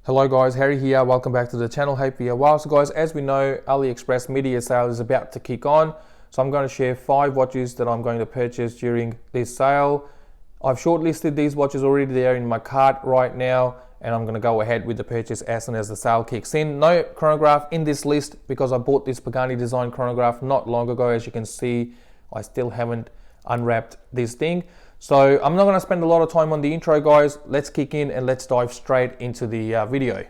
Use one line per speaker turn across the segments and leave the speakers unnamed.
Hello guys, Harry here. Welcome back to the channel. Hope you're well. So guys, as we know, AliExpress media sale is about to kick on. So I'm going to share 5 watches that I'm going to purchase during this sale. I've shortlisted these watches already there in my cart right now, and I'm going to go ahead with the purchase as soon as the sale kicks in. No chronograph in this list because I bought this Pagani design chronograph not long ago. As you can see, I still haven't unwrapped this thing. So I'm not going to spend a lot of time on the intro, guys. Let's kick in and let's dive straight into the video.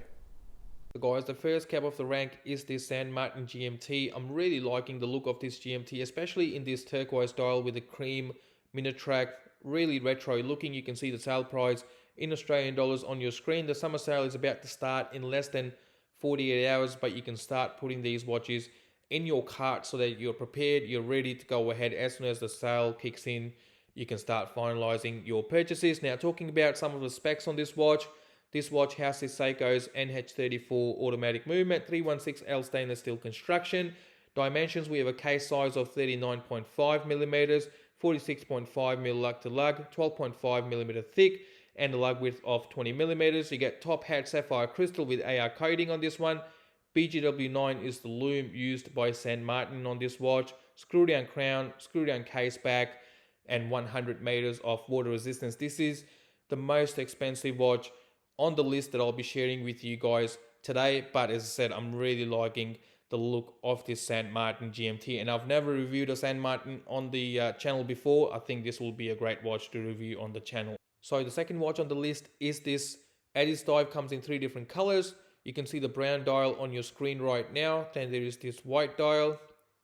So guys, the first cab off the rank is this San Martin GMT. I'm really liking the look of this GMT, especially in this turquoise dial with the cream Minitrack. Really retro looking. You can see the sale price in Australian dollars on your screen. The summer sale is about to start in less than 48 hours, but you can start putting these watches in your cart so that you're prepared, you're ready to go ahead as soon as the sale kicks in. You can start finalizing your purchases. Now, talking about some of the specs on this watch houses Seiko's NH34 automatic movement, 316L stainless steel construction. Dimensions, we have a case size of 39.5 millimeters, 46.5mm lug to lug, 12.5mm thick, and a lug width of 20 millimeters. You get top hat sapphire crystal with AR coating on this one. BGW9 is the lume used by San Martin on this watch. Screw down crown, screw down case back, and 100 meters of water resistance. This is the most expensive watch on the list that I'll be sharing with you guys today. But as I said, I'm really liking the look of this San Martin GMT, and I've never reviewed a San Martin on the channel before. I think this will be a great watch to review on the channel. So the second watch on the list is this Addis Dive. Comes in 3 different colors. You can see the brown dial on your screen right now. Then there is this white dial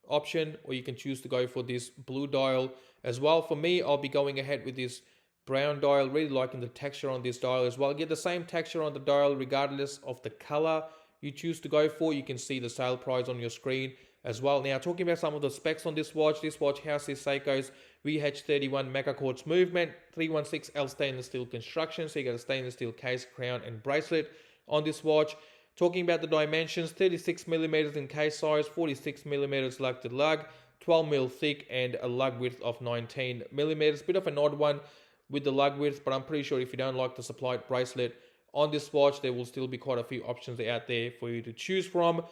option, or you can choose to go for this blue dial as well. For me, I'll be going ahead with this brown dial. Really liking the texture on this dial as well. Get the same texture on the dial regardless of the color you choose to go for. You can see the sale price on your screen as well. Now, talking about some of the specs on this watch houses Seiko's VH31 Mega Quartz movement, 316L stainless steel construction. So you got a stainless steel case, crown, and bracelet on this watch. Talking about the dimensions, 36mm in case size, 46mm lug to lug, 12mm thick, and a lug width of 19mm. Bit of an odd one with the lug width, but I'm pretty sure if you don't like the supplied bracelet on this watch, there will still be quite a few options out there for you to choose from.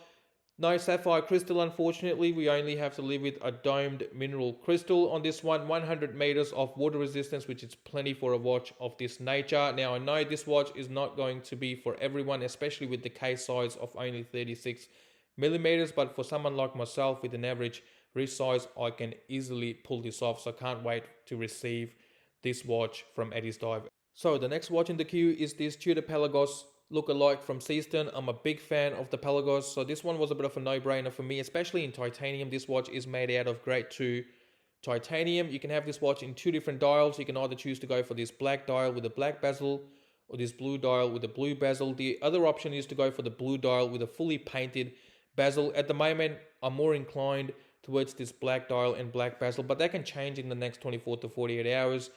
No sapphire crystal, unfortunately. We only have to live with a domed mineral crystal on this one. 100 meters of water resistance, which is plenty for a watch of this nature. Now, I know this watch is not going to be for everyone, especially with the case size of only 36 millimeters. But for someone like myself with an average wrist size, I can easily pull this off. So I can't wait to receive this watch from Addis Dive. So the next watch in the queue is this Tudor Pelagos look-alike from Seaston. I'm a big fan of the Pelagos, so this one was a bit of a no-brainer for me, especially in titanium. This watch is made out of grade 2 titanium. You can have this watch in 2 different dials. You can either choose to go for this black dial with a black bezel or this blue dial with a blue bezel. The other option is to go for the blue dial with a fully painted bezel. At the moment, I'm more inclined towards this black dial and black bezel, but that can change in the next 24 to 48 hours.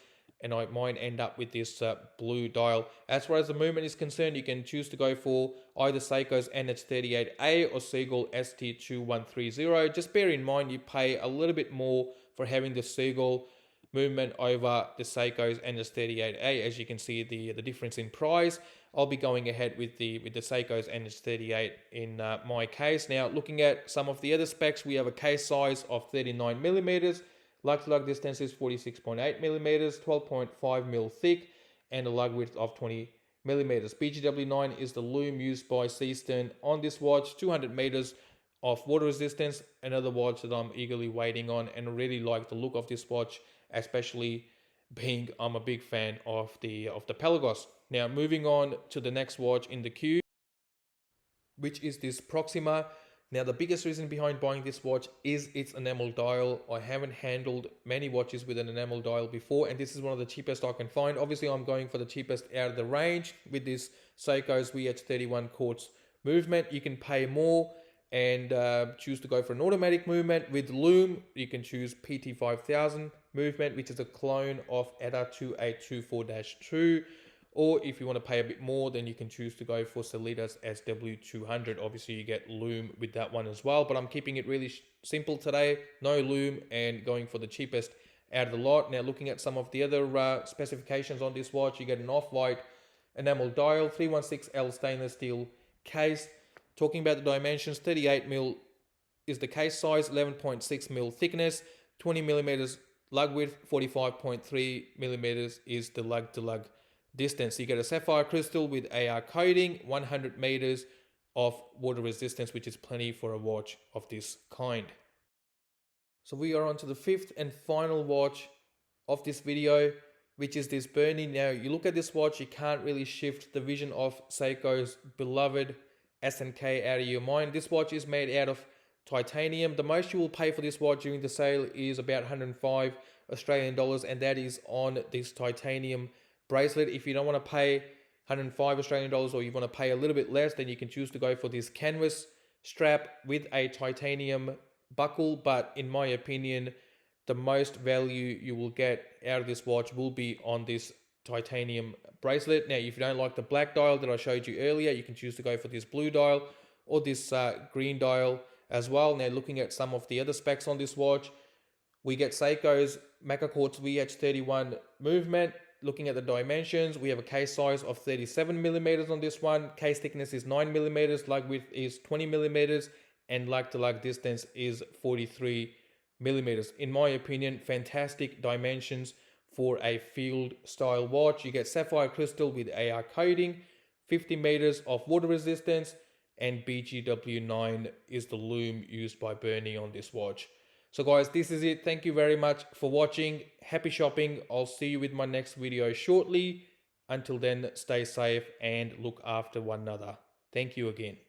And I might end up with this blue dial. As far as the movement is concerned, you can choose to go for either Seiko's NH38A or Seagull ST2130. Just bear in mind you pay a little bit more for having the Seagull movement over the Seiko's NH38A. As you can see the difference in price. I'll be going ahead with the Seiko's NH38 in my case. Now, looking at some of the other specs, we have a case size of 39 millimeters. Lug to lug distance is 46.8 millimeters, 12.5mm thick, and a lug width of 20 millimeters. BGW9 is the lume used by Seaston on this watch. 200 meters of water resistance. Another watch that I'm eagerly waiting on, and really like the look of this watch, especially being I'm a big fan of the Pelagos. Now, moving on to the next watch in the queue, which is this Proxima. Now, the biggest reason behind buying this watch is its enamel dial. I haven't handled many watches with an enamel dial before, and this is one of the cheapest I can find. Obviously, I'm going for the cheapest out of the range with this Seiko's VH31 Quartz movement. You can pay more and choose to go for an automatic movement. With lume, you can choose PT5000 movement, which is a clone of ETA 2824-2. Or if you want to pay a bit more, then you can choose to go for Sellita's SW200. Obviously, you get lume with that one as well. But I'm keeping it really simple today. No lume and going for the cheapest out of the lot. Now, looking at some of the other specifications on this watch, you get an off-white enamel dial, 316L stainless steel case. Talking about the dimensions, 38mm is the case size, 11.6mm thickness, 20mm lug width, 45.3mm is the lug to lug distance. You get a sapphire crystal with AR coating, 100 meters of water resistance, which is plenty for a watch of this kind. So we are on to the fifth and final watch of this video, which is this Burnie. Now, you look at this watch, you can't really shift the vision of Seiko's beloved SNK out of your mind. This watch is made out of titanium. The most you will pay for this watch during the sale is about 105 Australian dollars, and that is on this titanium bracelet. If you don't want to pay 105 Australian dollars, or you want to pay a little bit less, then you can choose to go for this canvas strap with a titanium buckle. But in my opinion, the most value you will get out of this watch will be on this titanium bracelet. Now, if you don't like the black dial that I showed you earlier, you can choose to go for this blue dial or this green dial as well. Now, looking at some of the other specs on this watch, we get Seiko's Maka Quartz VH31 movement. Looking at the dimensions, we have a case size of 37mm on this one. Case thickness is 9mm, lug width is 20mm, and lug to lug distance is 43mm. In my opinion, fantastic dimensions for a field style watch. You get sapphire crystal with AR coating, 50 meters of water resistance, and BGW9 is the lume used by Burnie on this watch. So guys, this is it. Thank you very much for watching. Happy shopping. I'll see you with my next video shortly. Until then, stay safe and look after one another. Thank you again.